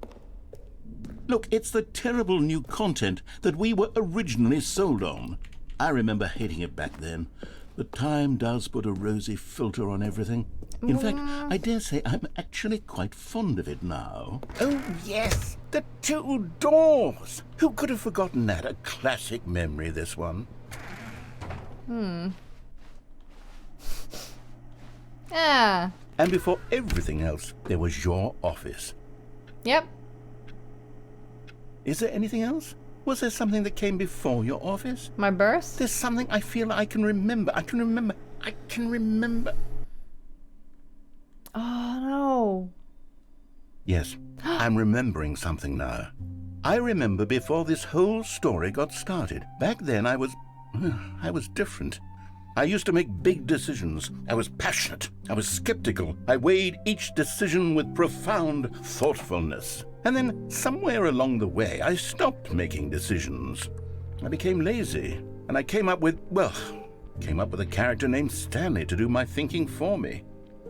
Look, it's the terrible new content that we were originally sold on. I remember hating it back then. But time does put a rosy filter on everything. In fact, I dare say I'm actually quite fond of it now. Oh, yes! The two doors! Who could have forgotten that? A classic memory, this one. Ah. And before everything else, there was your office. Yep. Is there anything else? Was there something that came before your office? My birth? There's something I feel I can remember. I can remember. Oh, no. Yes, I'm remembering something now. I remember before this whole story got started. Back then I was different. I used to make big decisions. I was passionate. I was skeptical. I weighed each decision with profound thoughtfulness. And then somewhere along the way, I stopped making decisions. I became lazy, and I came up with a character named Stanley to do my thinking for me.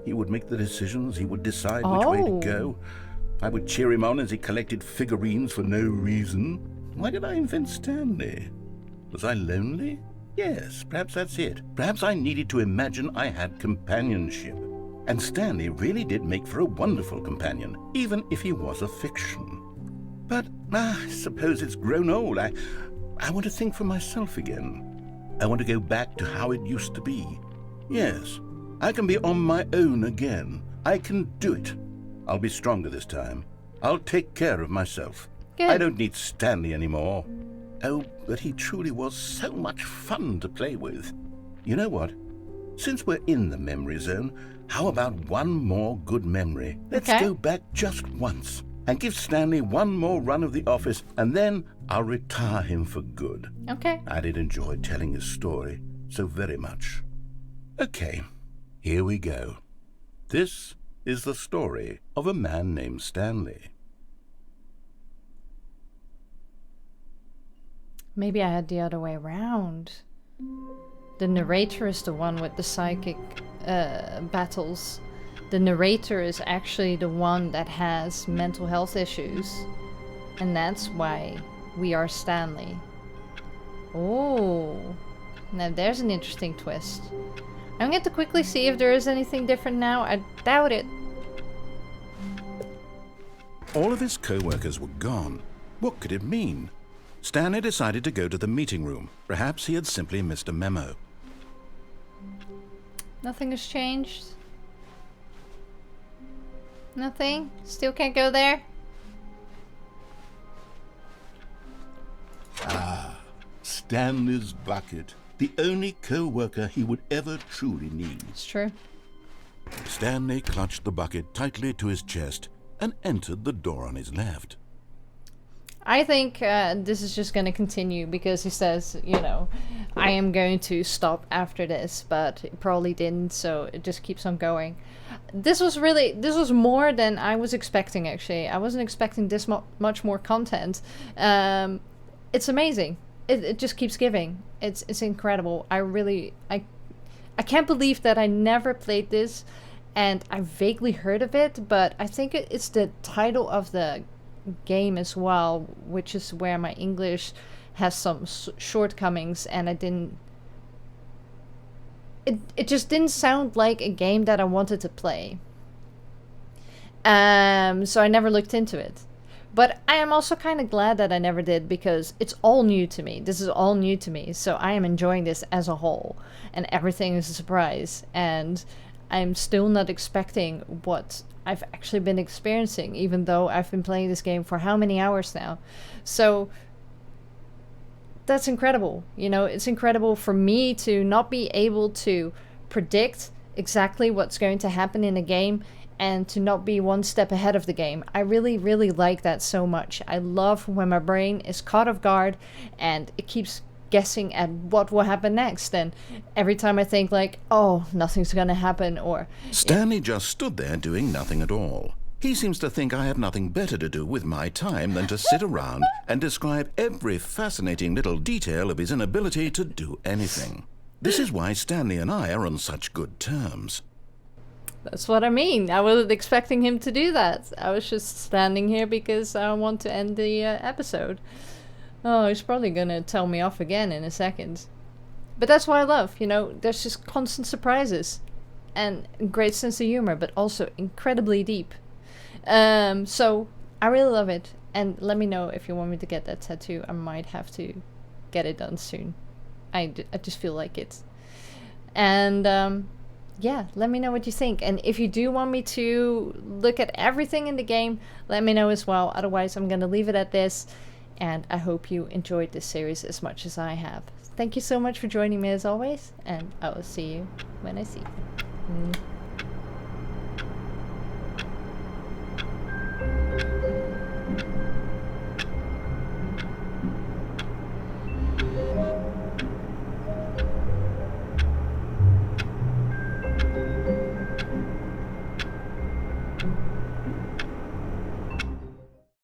He would make the decisions. He would decide which way to go. I would cheer him on as he collected figurines for no reason. Why did I invent Stanley? Was I lonely? Yes, perhaps that's it. Perhaps I needed to imagine I had companionship. And Stanley really did make for a wonderful companion, even if he was a fiction. But I suppose it's grown old. I want to think for myself again. I want to go back to how it used to be. Yes, I can be on my own again. I can do it. I'll be stronger this time. I'll take care of myself. Good. I don't need Stanley anymore. Oh, but he truly was so much fun to play with. You know what? Since we're in the memory zone, how about one more good memory? Let's go back just once and give Stanley one more run of the office, and then I'll retire him for good. Okay. I did enjoy telling his story so very much. Okay, here we go. This is the story of a man named Stanley. Maybe I had the other way around. The narrator is the one with the psychic battles. The narrator is actually the one that has mental health issues. And that's why we are Stanley. Oh, now there's an interesting twist. I'm going to quickly see if there is anything different now. I doubt it. All of his co-workers were gone. What could it mean? Stanley decided to go to the meeting room. Perhaps he had simply missed a memo. Nothing has changed. Nothing? Still can't go there? Stanley's bucket. The only co-worker he would ever truly need. It's true. Stanley clutched the bucket tightly to his chest and entered the door on his left. I think this is just going to continue because he says, you know, I am going to stop after this, but it probably didn't, so it just keeps on going. This was more than I was expecting, actually. I wasn't expecting this much more content. It's amazing. It just keeps giving. It's incredible. I can't believe that I never played this, and I vaguely heard of it, but I think it's the title of the game as well, which is where my English has some shortcomings, and it just didn't sound like a game that I wanted to play. So I never looked into it. But I am also kind of glad that I never did, because it's all new to me. This is all new to me, so I am enjoying this as a whole, and everything is a surprise, and I'm still not expecting what I've actually been experiencing, even though I've been playing this game for how many hours now. So that's incredible. You know, it's incredible for me to not be able to predict exactly what's going to happen in a game and to not be one step ahead of the game. I really, really like that so much. I love when my brain is caught off guard and it keeps guessing at what will happen next, and every time I think like, oh, nothing's gonna happen, or... Stanley just stood there doing nothing at all. He seems to think I have nothing better to do with my time than to sit around and describe every fascinating little detail of his inability to do anything. This is why Stanley and I are on such good terms. That's what I mean. I wasn't expecting him to do that. I was just standing here because I want to end the episode. Oh, he's probably gonna tell me off again in a second. But that's what I love, you know, there's just constant surprises. And great sense of humor, but also incredibly deep. So, I really love it. And let me know if you want me to get that tattoo. I might have to get it done soon. I just feel like it. And, yeah, let me know what you think. And if you do want me to look at everything in the game, let me know as well. Otherwise, I'm going to leave it at this. And I hope you enjoyed this series as much as I have. Thank you so much for joining me as always. And I will see you when I see you. Mm.